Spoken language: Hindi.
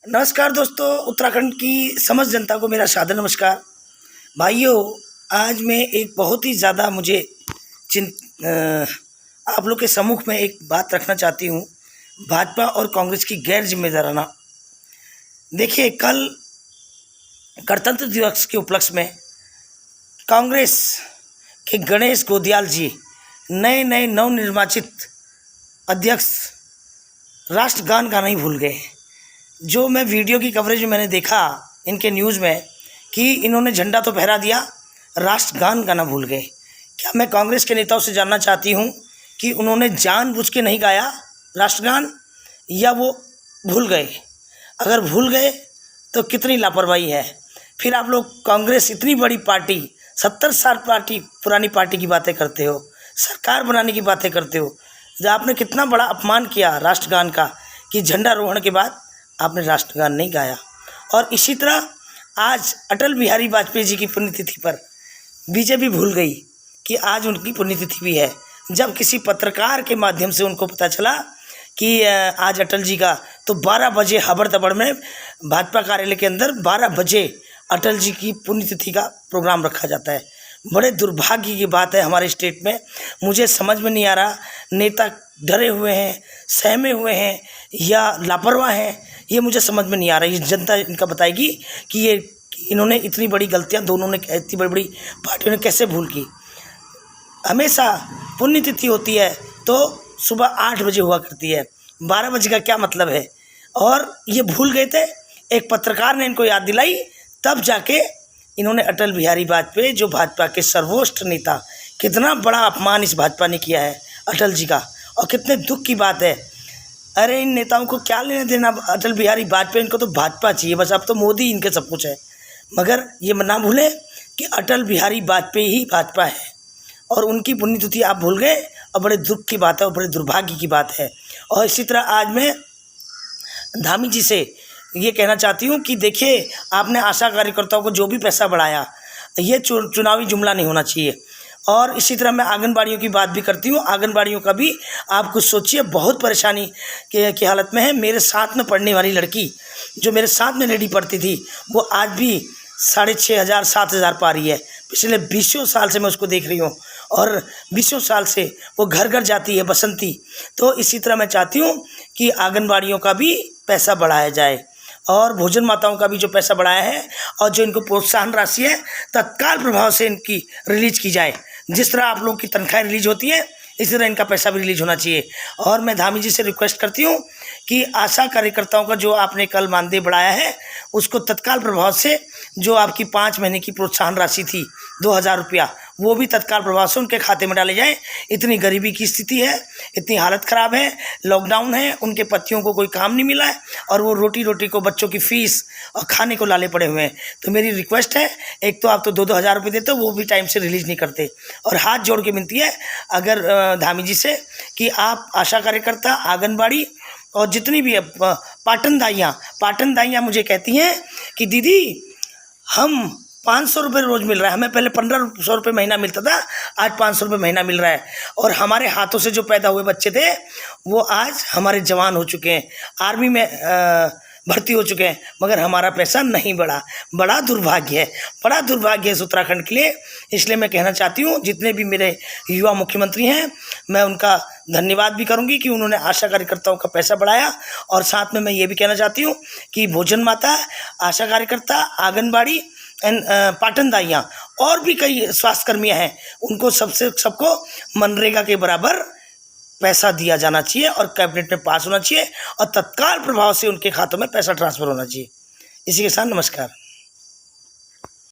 नमस्कार दोस्तों, उत्तराखंड की समस्त जनता को मेरा सादर नमस्कार। भाइयों, आज मैं एक बहुत ही ज़्यादा मुझे आप लोग के सम्मुख में एक बात रखना चाहती हूँ, भाजपा और कांग्रेस की गैर जिम्मेदाराना। देखिए, कल गणतंत्र दिवस के उपलक्ष्य में कांग्रेस के गणेश गोदियाल जी नए नवनिर्वाचित अध्यक्ष राष्ट्रगान गाना ही भूल गए। जो मैं वीडियो की कवरेज में मैंने देखा इनके न्यूज़ में कि इन्होंने झंडा तो फहरा दिया, राष्ट्रगान गाना भूल गए। क्या मैं कांग्रेस के नेताओं से जानना चाहती हूँ कि उन्होंने जानबूझ के नहीं गाया राष्ट्रगान या वो भूल गए? अगर भूल गए तो कितनी लापरवाही है। फिर आप लोग कांग्रेस इतनी बड़ी पार्टी, 70 साल पुरानी पार्टी की बातें करते हो, सरकार बनाने की बातें करते हो। आपने कितना बड़ा अपमान किया राष्ट्रगान का कि झंडारोहण के बाद आपने राष्ट्रगान नहीं गाया। और इसी तरह आज अटल बिहारी वाजपेयी जी की पुण्यतिथि पर बीजेपी भूल गई कि आज उनकी पुण्यतिथि भी है। जब किसी पत्रकार के माध्यम से उनको पता चला कि आज अटल जी का, तो 12 बजे हबड़ तबड़ में भाजपा कार्यालय के अंदर 12 बजे अटल जी की पुण्यतिथि का प्रोग्राम रखा जाता है। बड़े दुर्भाग्य की बात है हमारे स्टेट में। मुझे समझ में नहीं आ रहा, नेता डरे हुए हैं, सहमे हुए हैं या लापरवाह हैं, ये मुझे समझ में नहीं आ रहा। ये जनता इनका बताएगी कि ये इन्होंने इतनी बड़ी गलतियां, दोनों ने इतनी बड़ी बड़ी पार्टियों ने कैसे भूल की। हमेशा पुण्यतिथि होती है तो सुबह 8 बजे हुआ करती है, 12 बजे का क्या मतलब है? और ये भूल गए थे, एक पत्रकार ने इनको याद दिलाई, तब जाके इन्होंने अटल बिहारी वाजपेयी, जो भाजपा के सर्वोच्च नेता, कितना बड़ा अपमान इस भाजपा ने किया है अटल जी का, और कितने दुख की बात है। अरे इन नेताओं को क्या लेना देना अटल बिहारी वाजपेयी, इनको तो भाजपा चाहिए बस। अब तो मोदी इनके सब कुछ है। मगर ये ना भूलें कि अटल बिहारी वाजपेयी ही भाजपा है और उनकी पुण्यतिथि आप भूल गए, और बड़े दुख की बात है और बड़े दुर्भाग्य की बात है। और इसी तरह आज मैं धामी जी से ये कहना चाहती हूँ कि देखिए, आपने आशा कार्यकर्ताओं को जो भी पैसा बढ़ाया, ये चुनावी जुमला नहीं होना चाहिए। और इसी तरह मैं आंगनबाड़ियों की बात भी करती हूँ। आंगनबाड़ियों का भी आप कुछ सोचिए, बहुत परेशानी की हालत में है। मेरे साथ में पढ़ने वाली लड़की, जो मेरे साथ में लेडी पढ़ती थी, वो आज भी 6,500 7,000 पा रही है। पिछले 20 साल से मैं उसको देख रही हूँ और 20 साल से वो घर घर जाती है बसंती। तो इसी तरह मैं चाहती हूँ कि आंगनबाड़ियों का भी पैसा बढ़ाया जाए और भोजन माताओं का भी जो पैसा बढ़ाया है और जो इनको प्रोत्साहन राशि है, तत्काल प्रभाव से इनकी रिलीज की जाए। जिस तरह आप लोगों की तनख्वाहें रिलीज होती है, इसी तरह इनका पैसा भी रिलीज होना चाहिए। और मैं धामी जी से रिक्वेस्ट करती हूँ कि आशा कार्यकर्ताओं का जो आपने कल मानदेय बढ़ाया है, उसको तत्काल प्रभाव से, जो आपकी 5 महीने की प्रोत्साहन राशि थी 2,000 रुपया, वो भी तत्काल प्रभाव से उनके खाते में डाले जाएँ। इतनी गरीबी की स्थिति है, इतनी हालत ख़राब है, लॉकडाउन है, उनके पतियों को कोई काम नहीं मिला है और वो रोटी को बच्चों की फ़ीस और खाने को लाले पड़े हुए हैं। तो मेरी रिक्वेस्ट है, एक तो आप तो 2-2 हज़ार रुपये देते हो, वो भी टाइम से रिलीज़ नहीं करते। और हाथ जोड़ के विनती है अगर धामी जी से कि आप आशा कार्यकर्ता, आंगनबाड़ी और जितनी भी पाटन दाइयाँ मुझे कहती हैं कि दीदी, हम 500 रुपये रोज़ मिल रहा है, हमें पहले 1,500 रुपये महीना मिलता था, आज 500 रुपये महीना मिल रहा है। और हमारे हाथों से जो पैदा हुए बच्चे थे, वो आज हमारे जवान हो चुके हैं, आर्मी में भर्ती हो चुके हैं, मगर हमारा पैसा नहीं बढ़ा। बड़ा दुर्भाग्य है इस उत्तराखंड के लिए। इसलिए मैं कहना चाहती हूँ, जितने भी मेरे युवा मुख्यमंत्री हैं, मैं उनका धन्यवाद भी करूंगी कि उन्होंने आशा कार्यकर्ताओं का पैसा बढ़ाया। और साथ में मैं ये भी कहना चाहती हूँ कि भोजन माता, आशा कार्यकर्ता, आंगनबाड़ी एंड पाटन दाइयाँ और भी कई स्वास्थ्यकर्मियाँ हैं, उनको सबको मनरेगा के बराबर पैसा दिया जाना चाहिए और कैबिनेट में पास होना चाहिए और तत्काल प्रभाव से उनके खातों में पैसा ट्रांसफ़र होना चाहिए। इसी के साथ नमस्कार।